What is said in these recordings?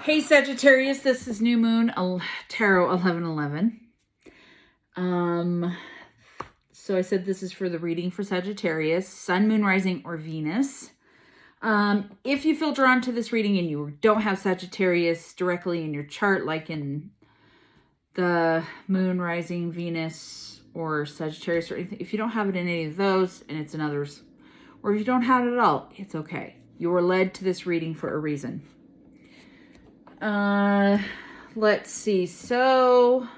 Hey Sagittarius, this is New Moon Tarot 1111. So I said this is for the reading for Sagittarius, Sun, Moon, Rising, or Venus. If you feel drawn to this reading and you don't have Sagittarius directly in your chart, like in the Moon, Rising, Venus, or Sagittarius, or anything, if you don't have it in any of those and it's in others, or if you don't have it at all, it's okay. You were led to this reading for a reason. Let's see. So I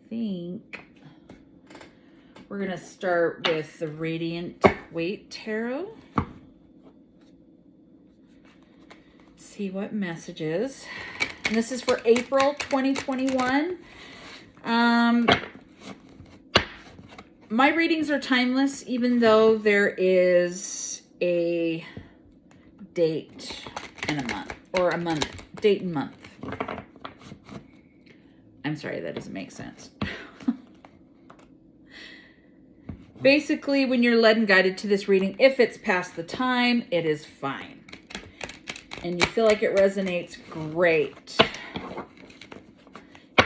think we're going to start with the Radiant Weight Tarot. See what messages. And this is for April 2021. My readings are timeless, even though there is a date in a month, or a month. Date and month. I'm sorry, that doesn't make sense. Basically, when you're led and guided to this reading, if it's past the time, it is fine. And you feel like it resonates, great.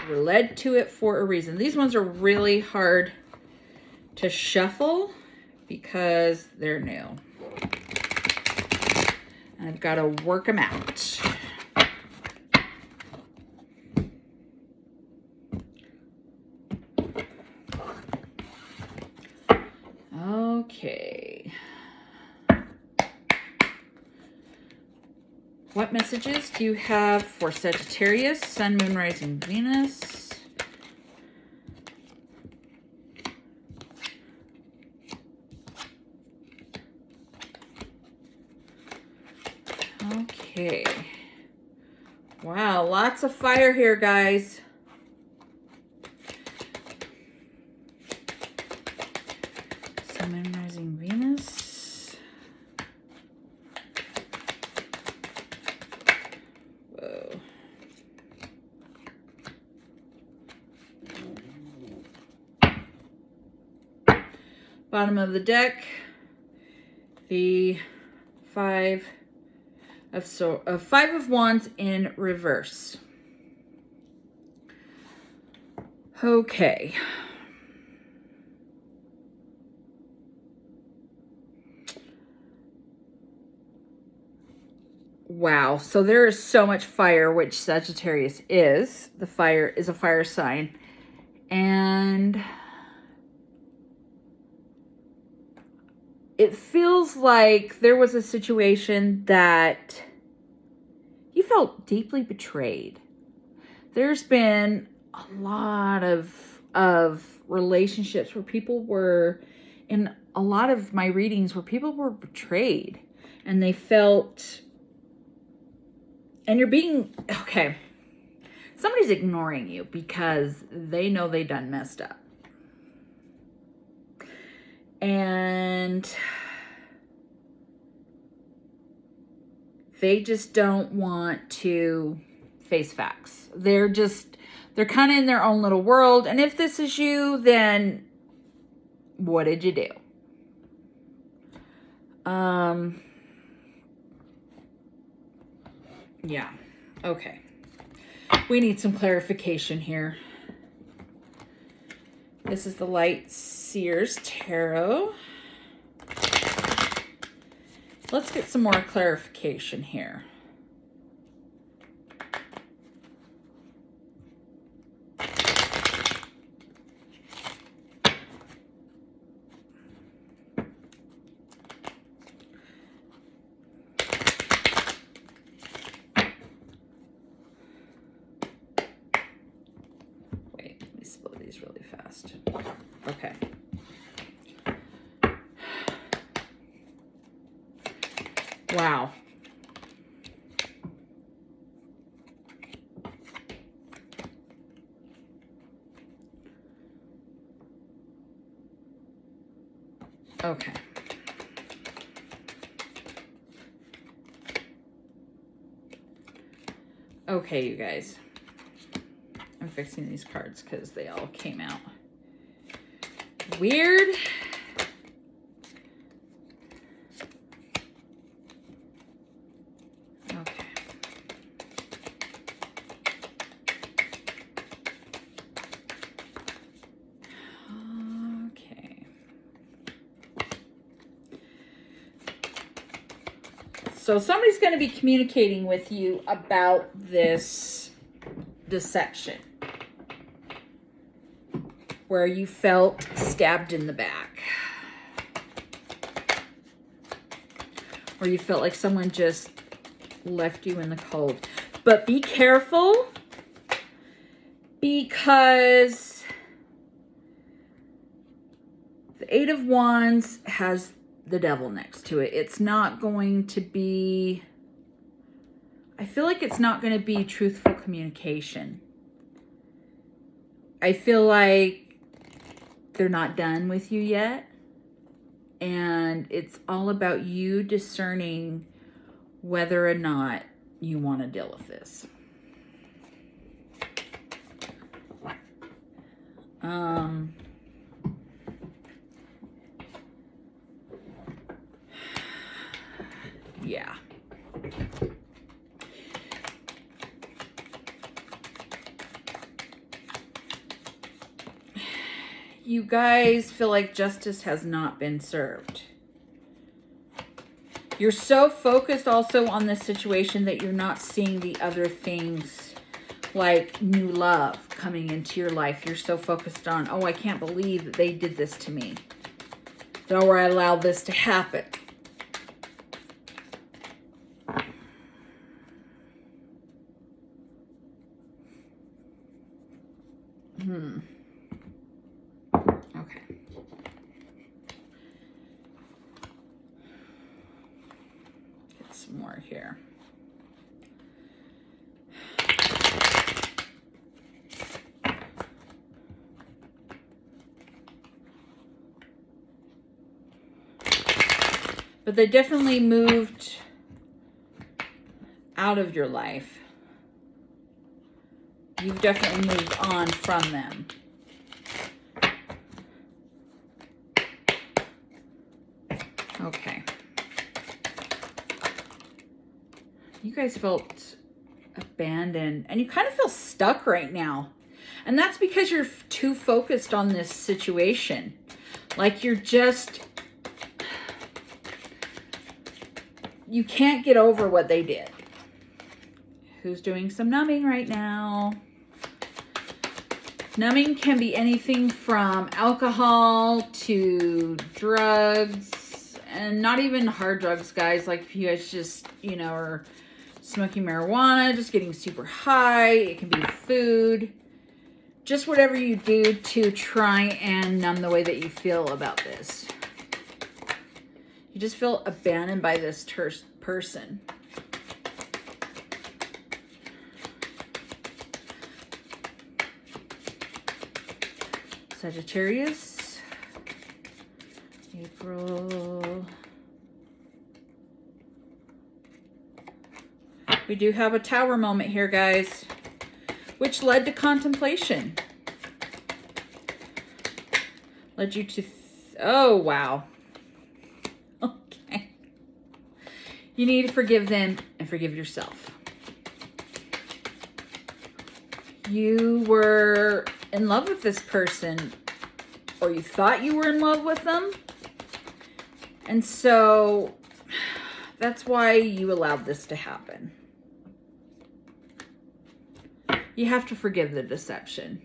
You're led to it for a reason. These ones are really hard to shuffle because they're new. I've got to work them out. Okay. What messages do you have for Sagittarius, Sun, Moon, Rising, Venus? Okay. Wow, lots of fire here, guys. Sun, Moon, Rising, Venus. Whoa. Bottom of the deck, the Five of Wands in reverse. Okay. Wow. So there is so much fire, which Sagittarius is. The fire is a fire sign. And it feels like there was a situation that you felt deeply betrayed. There's been a lot of relationships where people were, in a lot of my readings, where people were betrayed and they felt, and you're being, okay, somebody's ignoring you because they know they done messed up. And they just don't want to face facts. They're kind of in their own little world. And if this is you, then what did you do? Yeah. Okay. We need some clarification here. This is the Light Seers Tarot. Let's get some more clarification here. Wait, let me slow these really fast. Okay. Wow. Okay. Okay, you guys. I'm fixing these cards because they all came out weird. Okay. So somebody's going to be communicating with you about this deception where you felt stabbed in the back, or you felt like someone just left you in the cold. But be careful, because the Eight of Wands has the devil next to it. It's not going to be, I feel like it's not going to be truthful communication. I feel like they're not done with you yet. And it's all about you discerning whether or not you want to deal with this. Yeah. You guys feel like justice has not been served. You're so focused also on this situation that you're not seeing the other things, like new love coming into your life. You're so focused on, oh, I can't believe that they did this to me, or I allowed this to happen. Okay. Get some more here. But they definitely moved out of your life. You've definitely moved on from them. Okay. You guys felt abandoned, and you kind of feel stuck right now. And that's because you're too focused on this situation. Like you're just, you can't get over what they did. Who's doing some numbing right now? Numbing can be anything from alcohol to drugs, and not even hard drugs, guys. Like if you guys just, you know, are smoking marijuana, just getting super high. It can be food. Just whatever you do to try and numb the way that you feel about this. You just feel abandoned by this person. Sagittarius, April. We do have a tower moment here, guys, which led to contemplation. Led you to, oh, wow. Okay. You need to forgive them and forgive yourself. You were in love with this person, or you thought you were in love with them. And so that's why you allowed this to happen. You have to forgive the deception.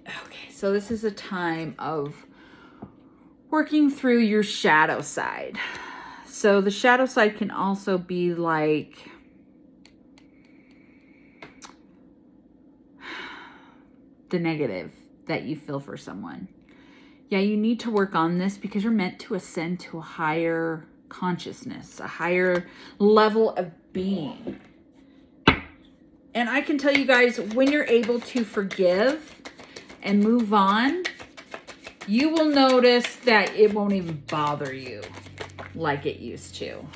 Okay, so this is a time of working through your shadow side. So the shadow side can also be like the negative that you feel for someone. Yeah, you need to work on this because you're meant to ascend to a higher consciousness, a higher level of being. And I can tell you guys, when you're able to forgive and move on, you will notice that it won't even bother you like it used to.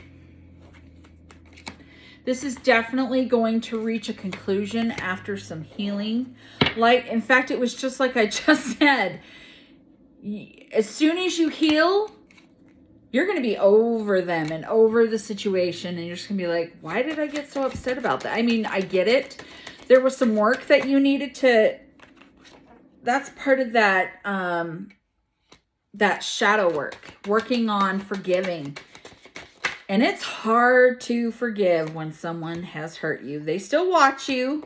This is definitely going to reach a conclusion after some healing. Like, in fact, it was just like I just said. As soon as you heal, you're going to be over them and over the situation. And you're just going to be like, why did I get so upset about that? I mean, I get it. There was some work that you needed to that's part of that, that shadow work, working on forgiving. And it's hard to forgive when someone has hurt you. They still watch you.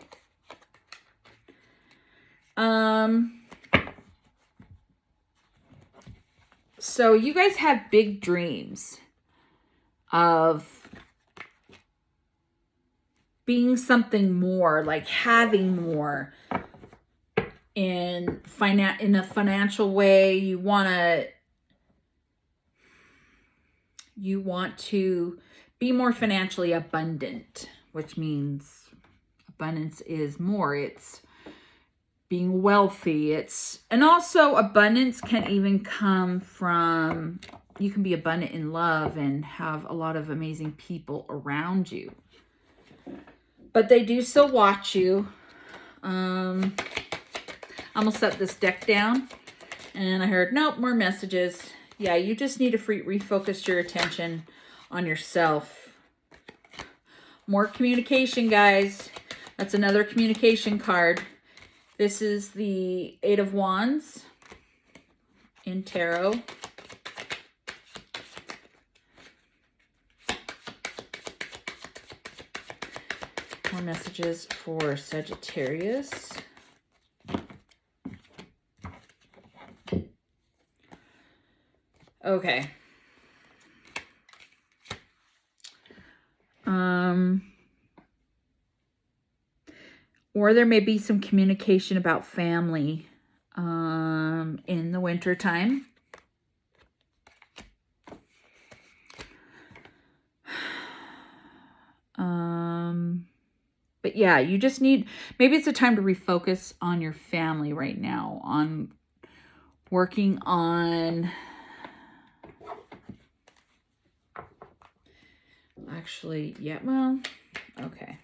So you guys have big dreams of being something more, like having more in a financial way. You want to be more financially abundant, which means abundance is more. It's being wealthy. And also abundance can even come from, you can be abundant in love and have a lot of amazing people around you. But they do still watch you. I'm gonna set this deck down, and I heard, nope, more messages. Yeah, you just need to refocus your attention on yourself. More communication, guys. That's another communication card. This is the Eight of Wands in tarot. More messages for Sagittarius. Okay. Or there may be some communication about family in the winter time. But yeah, you just need, maybe it's a time to refocus on your family right now, on working on, actually, yeah, well, okay.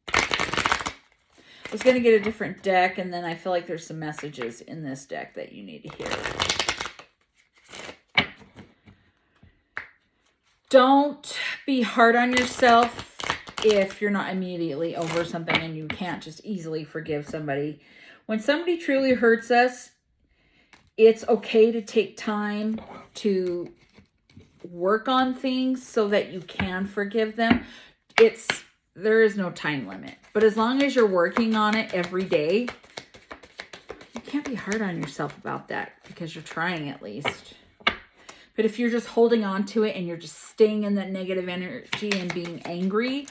I was going to get a different deck, and then I feel like there's some messages in this deck that you need to hear. Don't be hard on yourself if you're not immediately over something and you can't just easily forgive somebody. When somebody truly hurts us, it's okay to take time to work on things so that you can forgive them. There is no time limit. But as long as you're working on it every day, you can't be hard on yourself about that, because you're trying at least. But if you're just holding on to it and you're just staying in that negative energy and being angry,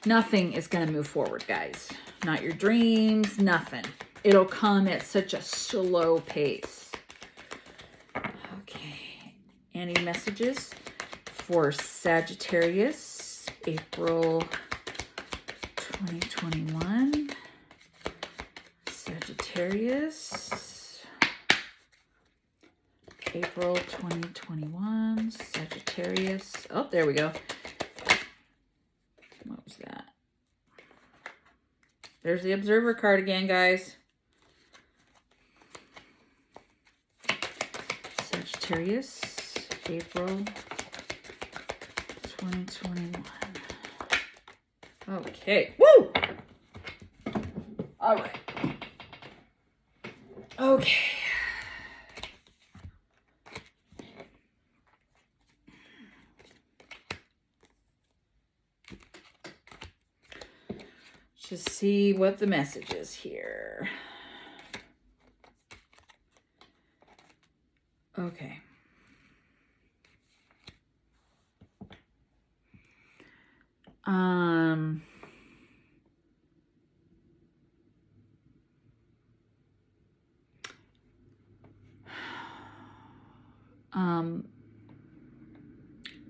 nothing is going to move forward, guys. Not your dreams, nothing. It'll come at such a slow pace. Okay. Any messages for Sagittarius, April 2021? Sagittarius, April 2021, Sagittarius. Oh, there we go. What was that? There's the Observer card again, guys. Sagittarius, April 2021. Okay. Woo! All right. Okay. Just see what the message is here. Okay.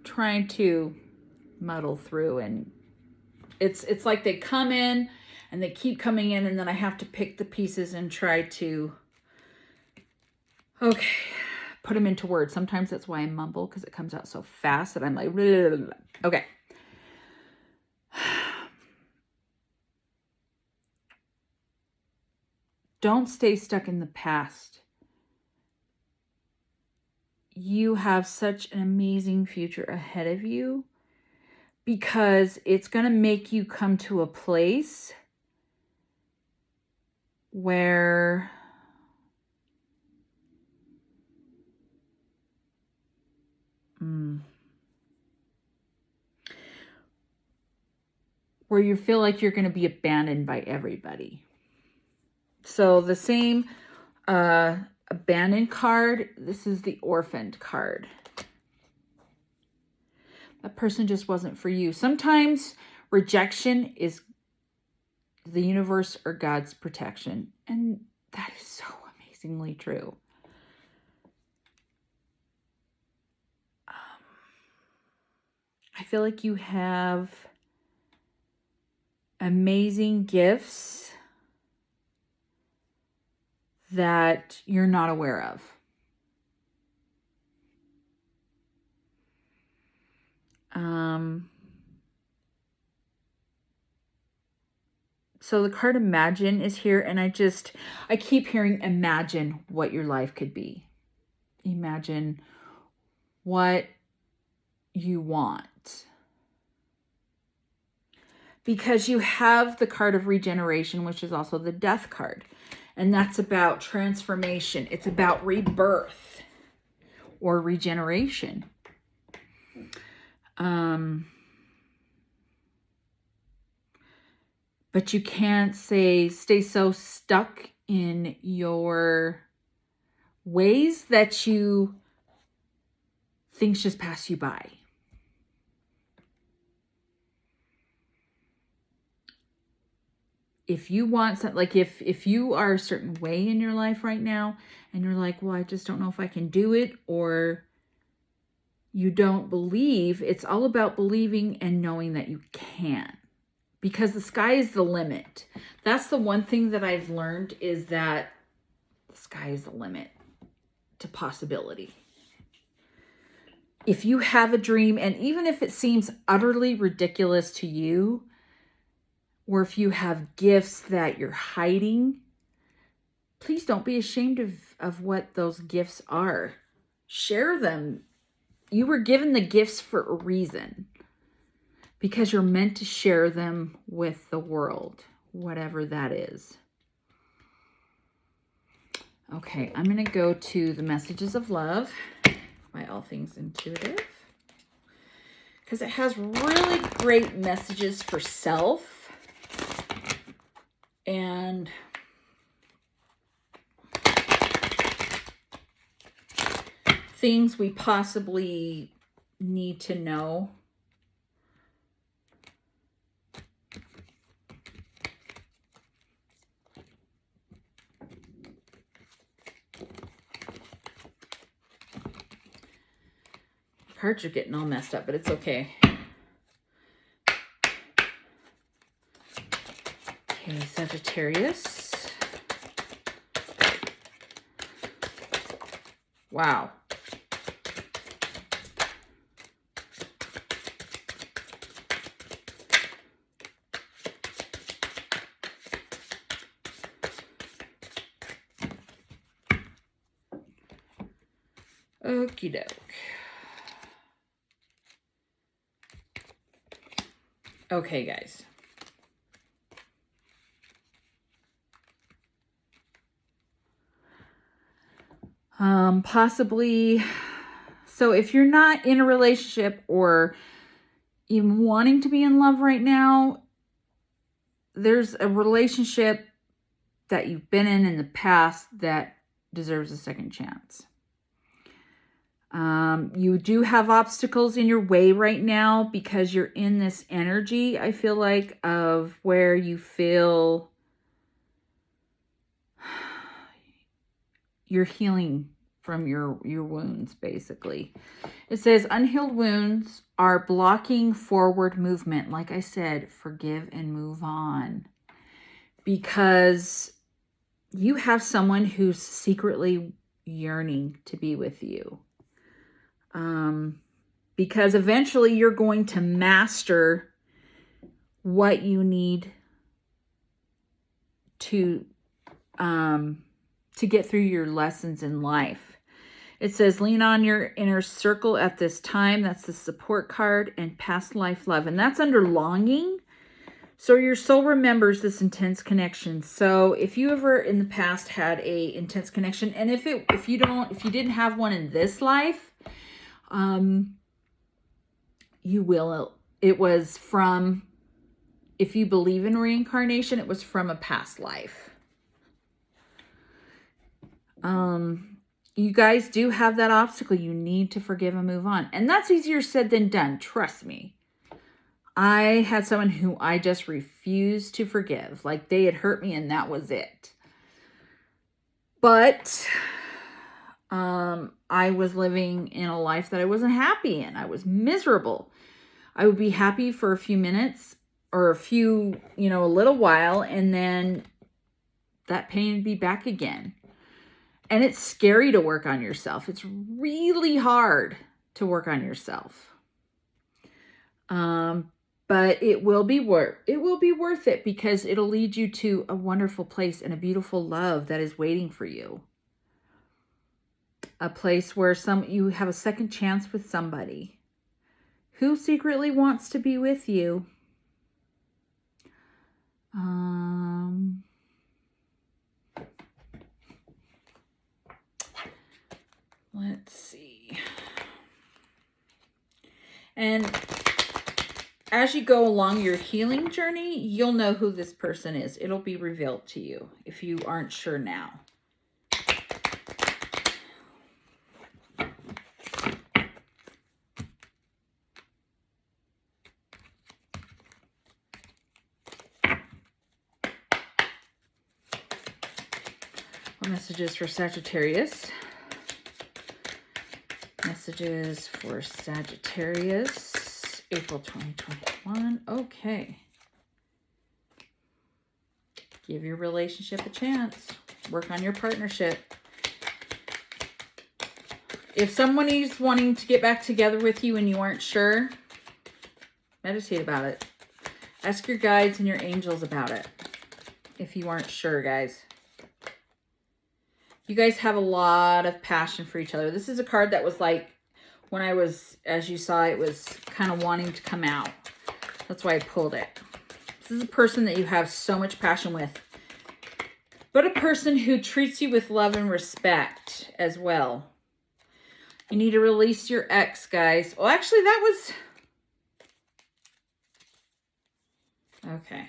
Trying to muddle through, and it's like they come in and they keep coming in, and then I have to pick the pieces and try to, okay, put them into words. Sometimes that's why I mumble, because it comes out so fast that I'm like, blah, blah, blah. Okay. Don't stay stuck in the past. You have such an amazing future ahead of you, because it's going to make you come to a place where where you feel like you're going to be abandoned by everybody. So the same abandoned card, this is the orphaned card. That person just wasn't for you. Sometimes rejection is the universe or God's protection. And that is so amazingly true. I feel like you have amazing gifts that you're not aware of. So the card Imagine is here, and I keep hearing imagine what your life could be. Imagine what you want. Because you have the card of regeneration, which is also the death card. And that's about transformation. It's about rebirth or regeneration. But you can't stay so stuck in your ways that things just pass you by. If you want something, like if you are a certain way in your life right now and you're like, well, I just don't know if I can do it, or you don't believe, it's all about believing and knowing that you can. Because the sky is the limit. That's the one thing that I've learned, is that the sky is the limit to possibility. If you have a dream, and even if it seems utterly ridiculous to you, or if you have gifts that you're hiding, please don't be ashamed of what those gifts are. Share them. You were given the gifts for a reason, because you're meant to share them with the world, whatever that is. Okay, I'm going to go to the Messages of Love by All Things Intuitive, because it has really great messages for self and things we possibly need to know. Cards are getting all messed up, but it's okay. Okay, Sagittarius. Wow. Okie doke. Okay, guys. Possibly, so if you're not in a relationship or even wanting to be in love right now, there's a relationship that you've been in the past that deserves a second chance. You do have obstacles in your way right now because you're in this energy, I feel like, of where you feel you're healing from your wounds, basically. It says unhealed wounds are blocking forward movement. Like I said, forgive and move on. Because you have someone who's secretly yearning to be with you. Because eventually you're going to master what you need to get through your lessons in life. It says lean on your inner circle at this time. That's the support card, and past life love. And that's under longing. So your soul remembers this intense connection. So if you ever in the past had a intense connection, and if you didn't have one in this life, you will. It was from, if you believe in reincarnation, it was from a past life. You guys do have that obstacle. You need to forgive and move on. And that's easier said than done. Trust me. I had someone who I just refused to forgive. Like they had hurt me and that was it. But I was living in a life that I wasn't happy in. I was miserable. I would be happy for a few minutes or a little while, and then that pain would be back again. And it's scary to work on yourself. It's really hard to work on yourself. But it will be worth it because it'll lead you to a wonderful place and a beautiful love that is waiting for you. A place where you have a second chance with somebody who secretly wants to be with you. Let's see. And as you go along your healing journey, you'll know who this person is. It'll be revealed to you if you aren't sure now. Messages for Sagittarius. Messages for Sagittarius, April 2021. Okay. Give your relationship a chance. Work on your partnership. If someone is wanting to get back together with you and you aren't sure, meditate about it. Ask your guides and your angels about it. If you aren't sure, guys. You guys have a lot of passion for each other. This is a card that was like, when I was, as you saw, it was kind of wanting to come out. That's why I pulled it. This is a person that you have so much passion with. But a person who treats you with love and respect as well. You need to release your ex, guys. Well, actually, that was... Okay.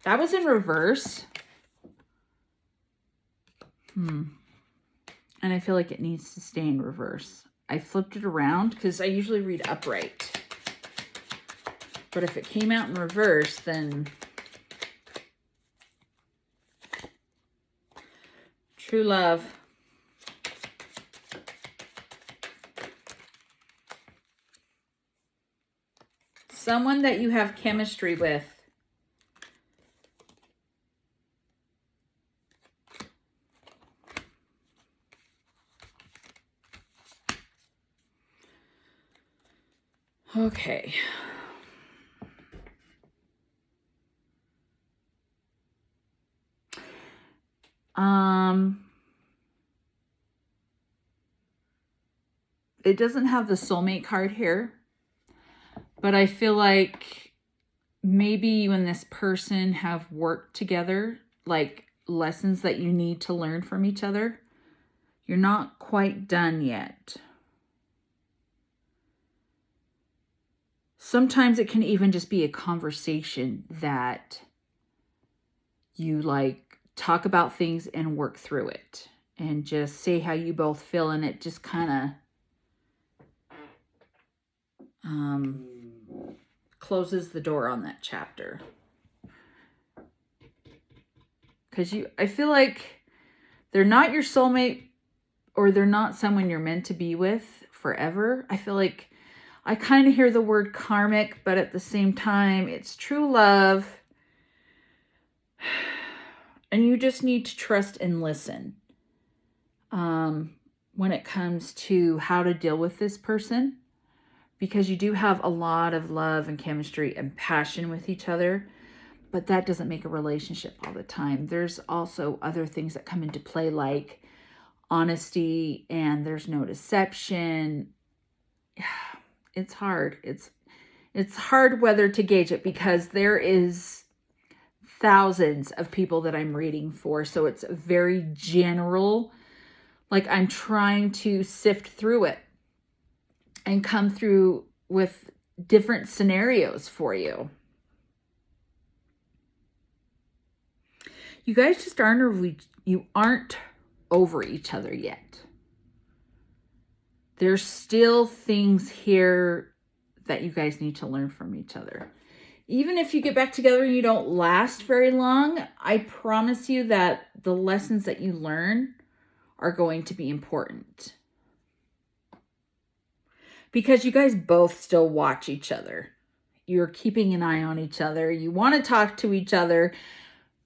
That was in reverse. And I feel like it needs to stay in reverse. I flipped it around because I usually read upright. But if it came out in reverse, then... True love. Someone that you have chemistry with. Okay. It doesn't have the soulmate card here, but I feel like maybe you and this person have worked together, like lessons that you need to learn from each other. You're not quite done yet. Sometimes it can even just be a conversation that you like talk about things and work through it and just say how you both feel, and it just kind of closes the door on that chapter. Because I feel like they're not your soulmate, or they're not someone you're meant to be with forever. I feel like I kind of hear the word karmic, but at the same time, it's true love. And you just need to trust and listen when it comes to how to deal with this person. Because you do have a lot of love and chemistry and passion with each other. But that doesn't make a relationship all the time. There's also other things that come into play, like honesty, and there's no deception. It's hard. It's hard weather to gauge it because there is thousands of people that I'm reading for. So it's very general. Like I'm trying to sift through it and come through with different scenarios for you. You guys just aren't over each other yet. There's still things here that you guys need to learn from each other. Even if you get back together and you don't last very long, I promise you that the lessons that you learn are going to be important. Because you guys both still watch each other. You're keeping an eye on each other. You want to talk to each other,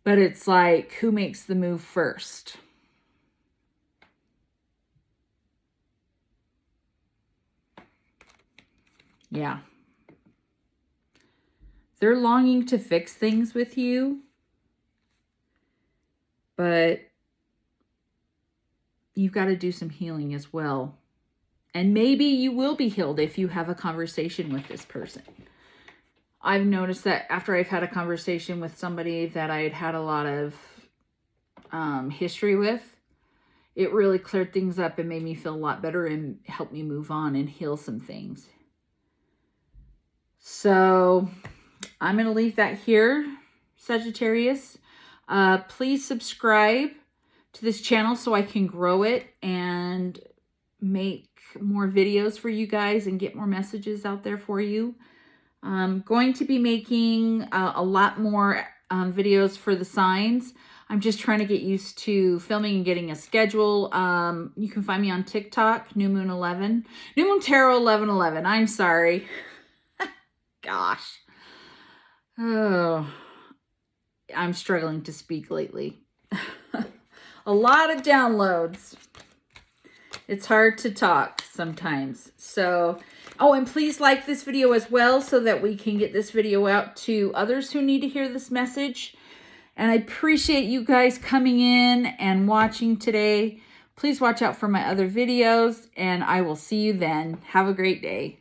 but it's like, who makes the move first? Yeah. They're longing to fix things with you, but you've got to do some healing as well. And maybe you will be healed if you have a conversation with this person. I've noticed that after I've had a conversation with somebody that I'd had a lot of history with, it really cleared things up and made me feel a lot better and helped me move on and heal some things. So I'm going to leave that here, Sagittarius. Please subscribe to this channel so I can grow it and make more videos for you guys and get more messages out there for you. I'm going to be making a lot more videos for the signs. I'm just trying to get used to filming and getting a schedule. You can find me on TikTok, New Moon Tarot 1111. I'm sorry. Gosh. Oh, I'm struggling to speak lately. A lot of downloads. It's hard to talk sometimes. So, oh, and please like this video as well so that we can get this video out to others who need to hear this message. And I appreciate you guys coming in and watching today. Please watch out for my other videos, and I will see you then. Have a great day.